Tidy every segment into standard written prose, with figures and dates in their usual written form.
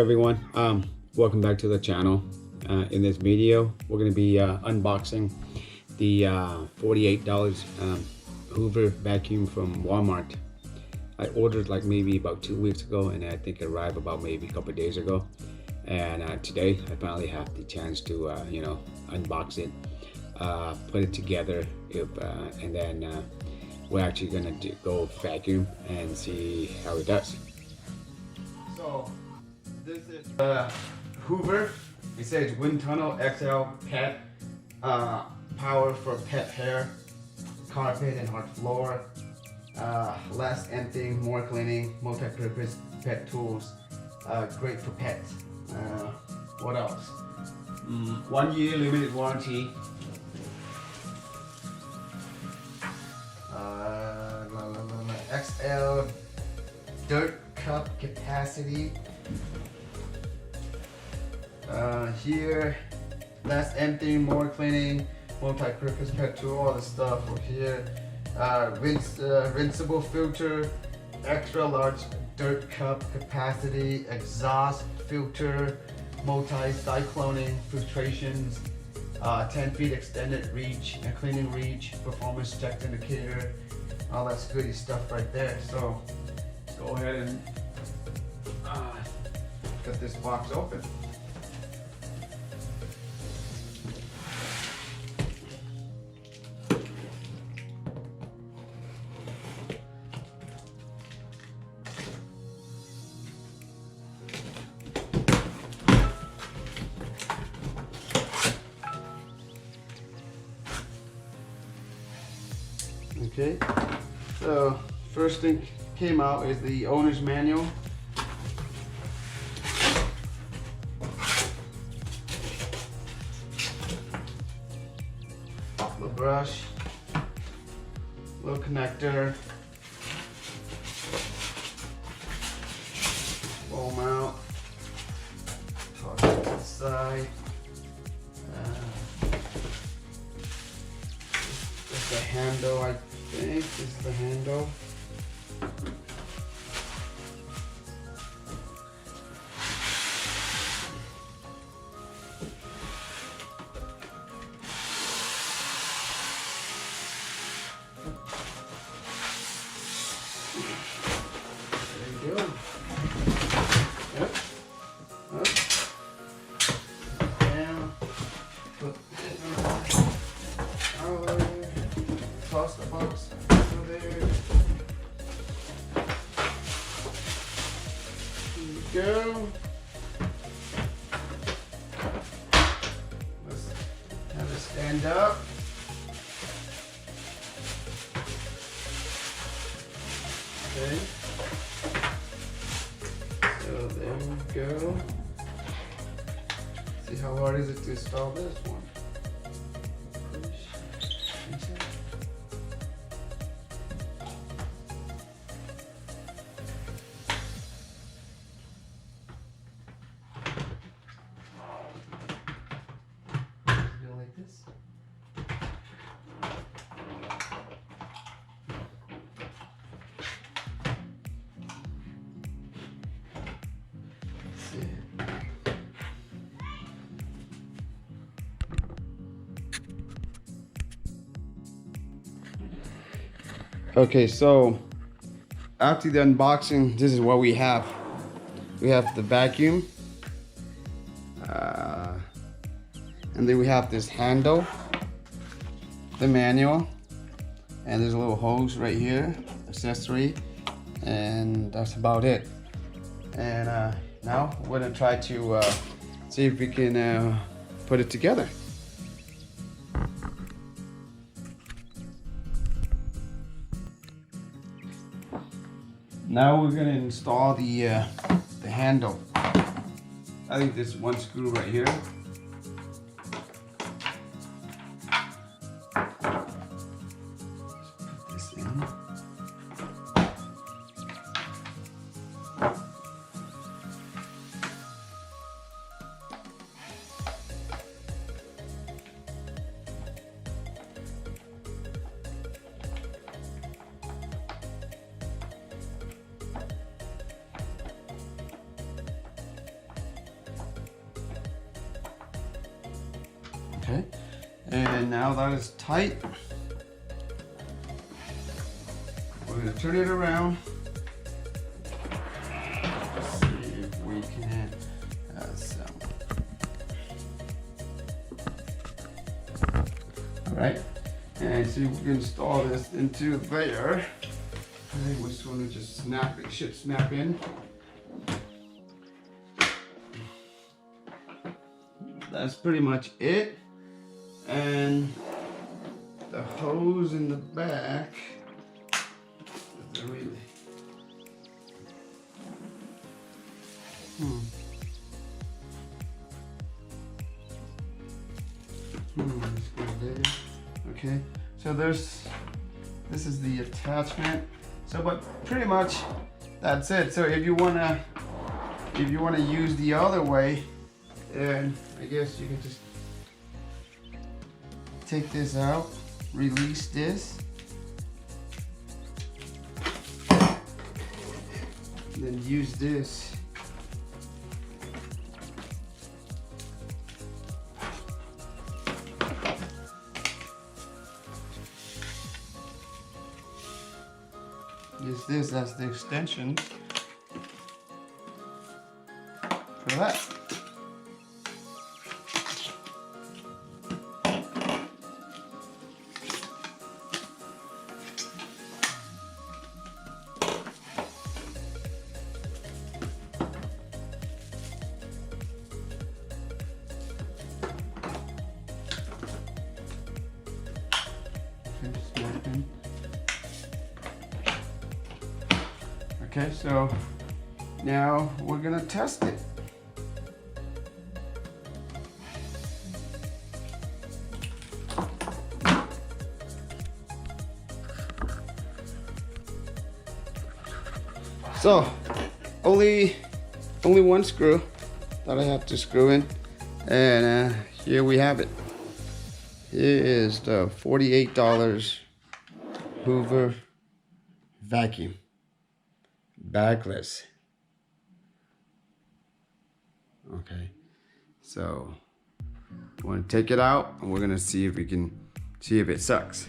everyone, welcome back to the channel. In this video we're going to be unboxing the $48 Hoover vacuum from Walmart. I ordered like maybe about 2 weeks ago, and I think it arrived about maybe a couple of days ago, and today I finally have the chance to unbox it, put it together, and then we're actually going to go vacuum and see how it does. So this is Hoover. It says Wind Tunnel XL Pet, power for pet hair, carpet and hard floor, less emptying, more cleaning, multi-purpose pet tools, great for pets. What else? 1 year limited warranty. XL dirt cup capacity. Here, less emptying, more cleaning, multi-purpose pet tool, all the stuff over here. Rinsable filter, extra large dirt cup capacity, exhaust filter, multi-cycloning filtrations, 10 feet extended reach and cleaning reach, performance check indicator, all that's goody stuff right there. So let's go ahead and get this box open. Okay, so first thing came out is the owner's manual. The brush, little connector, bowl mount, toss it to the side. This is the handle, I think. This is the handle. There you go. Yep. Up. Down. Put it over there. Toss the box over there. Here we go. Let's have it stand up. Okay. So there we go. See how hard is it to install this one? Like this. Let's see. Okay, so after the unboxing, this is what we have. We have the vacuum, and then we have this handle, the manual, and there's a little hose right here, accessory, and that's about it. And now we're gonna try to see if we can put it together. Now we're gonna install the handle. I think there's one screw right here. Put this in. Okay, and now that is tight, we're going to turn it around. Let's see if we can all right, and see if we can install this into there. Okay, we just want to just snap it, should snap in. That's pretty much it. And the hose in the back, really, let's go there. Okay, so this is the attachment. So, but pretty much that's it. So if you wanna use the other way, and I guess you can just take this out, release this, then use this. Use this as the extension for that. Okay, so now we're gonna test it. So only one screw that I have to screw in, and here we have it. Here is the $48 Hoover Vacuum. Bagless. Okay, so we're gonna take it out and we're gonna see if we can see if it sucks.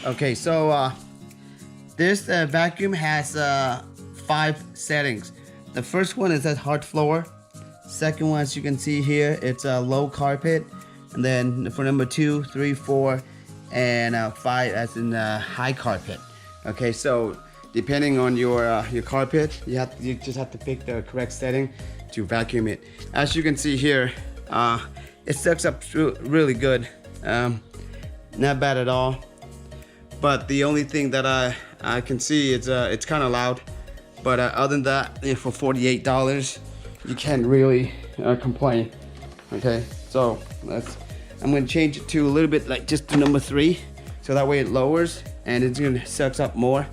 Okay, so this vacuum has 5 settings. The first one is at hard floor. Second one, as you can see here, it's a low carpet. And then for number 2, 3, 4, and 5 as in high carpet. Okay, so depending on your carpet, you just have to pick the correct setting to vacuum it. As you can see here, it sucks up really good. Not bad at all. But the only thing that I can see is it's kind of loud. But other than that, for $48, you can't really complain. Okay, so I'm gonna change it to a little bit like just to number 3, so that way it lowers and it's gonna sucks up more.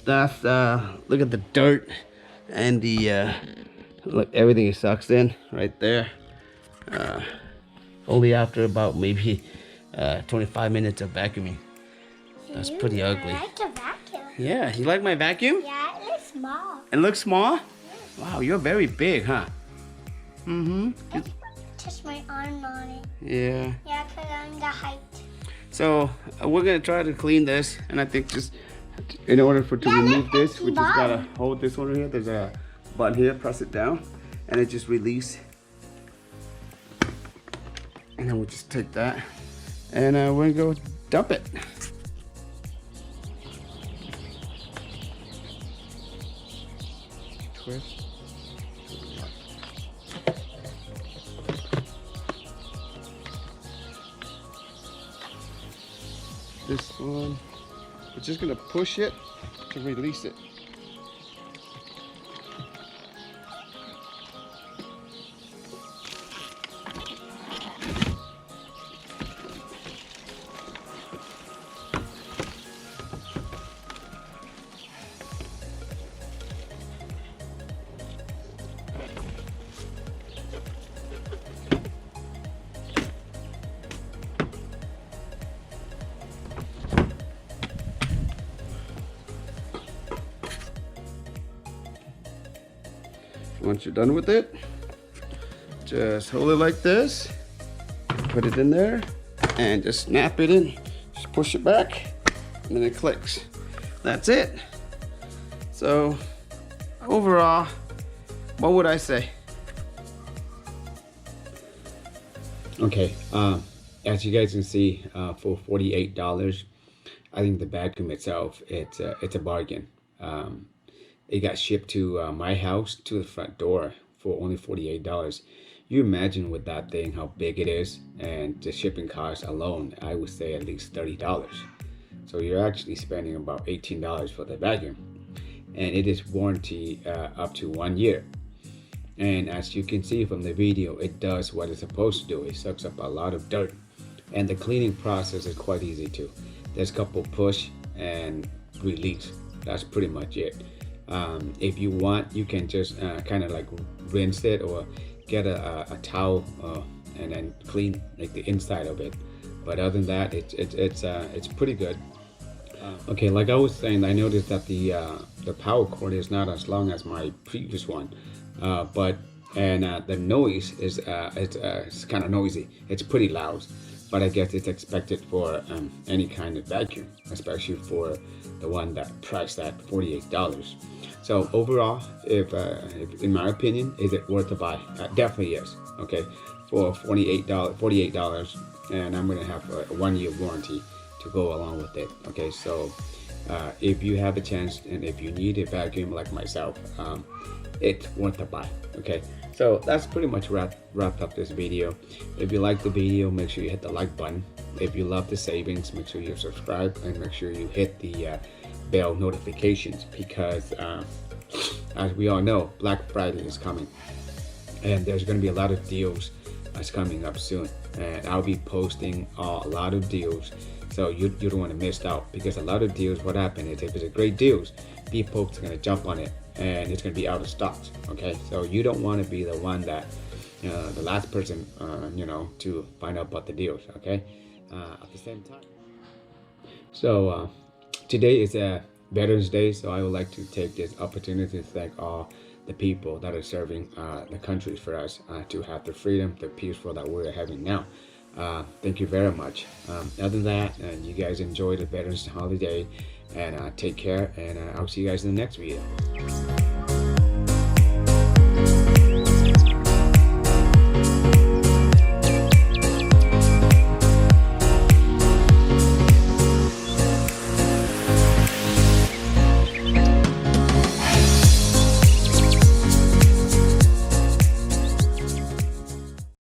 That's look at the dirt and the look, everything is sucked in right there. Only after about maybe 25 minutes of vacuuming. That's pretty ugly. I like a vacuum. Yeah, you like my vacuum? Yeah, it looks small. It looks small? Wow, you're very big, huh? I just touch my arm on it. Yeah. Yeah, because I'm the height. So we're gonna try to clean this, and I think just in order to Yeah, remove that's this, we just empty gotta button. hold this one here. There's a button here, press it down, and it just release. And then we'll just take that, and we're gonna go dump it. Twist. This one, we're just gonna push it to release it. Once you're done with it, just hold it like this, put it in there, and just snap it in. Just push it back, and then it clicks. That's it. So, overall, what would I say? Okay, as you guys can see, for $48, I think the vacuum itself, it's a bargain. It got shipped to my house to the front door for only $48. You imagine with that thing how big it is, and the shipping cost alone, I would say at least $30. So you're actually spending about $18 for the vacuum, and it is warranty up to 1 year. And as you can see from the video, it does what it's supposed to do. It sucks up a lot of dirt, and the cleaning process is quite easy too. There's a couple push and release. That's pretty much it. If you want, you can just kind of like rinse it, or get a towel and then clean like the inside of it. But other than that, it's pretty good. Okay, like I was saying, I noticed that the power cord is not as long as my previous one, but the noise is it's kind of noisy. It's pretty loud, but I guess it's expected for any kind of vacuum, especially for the one that priced at $48. So overall, if in my opinion, is it worth the buy? Definitely yes. Okay, for $48, and I'm gonna have a 1 year warranty to go along with it. Okay, so if you have a chance, and if you need a vacuum like myself, it's worth the buy. Okay, so that's pretty much wrapped up this video. If you like the video, make sure you hit the like button. If you love the savings, make sure you subscribe, and make sure you hit the bell notifications, because as we all know, Black Friday is coming, and there's going to be a lot of deals that's coming up soon, and I'll be posting a lot of deals, so you don't want to miss out, because a lot of deals, what happens is, if it's a great deals, people are going to jump on it, and it's going to be out of stock. Okay, so you don't want to be the one that the last person to find out about the deals. Okay, at the same time, so today is Veterans Day, so I would like to take this opportunity to thank all the people that are serving the country for us to have the freedom, the peaceful that we're having now. Thank you very much. Other than that, you guys enjoy the Veterans holiday, and take care, and I'll see you guys in the next video.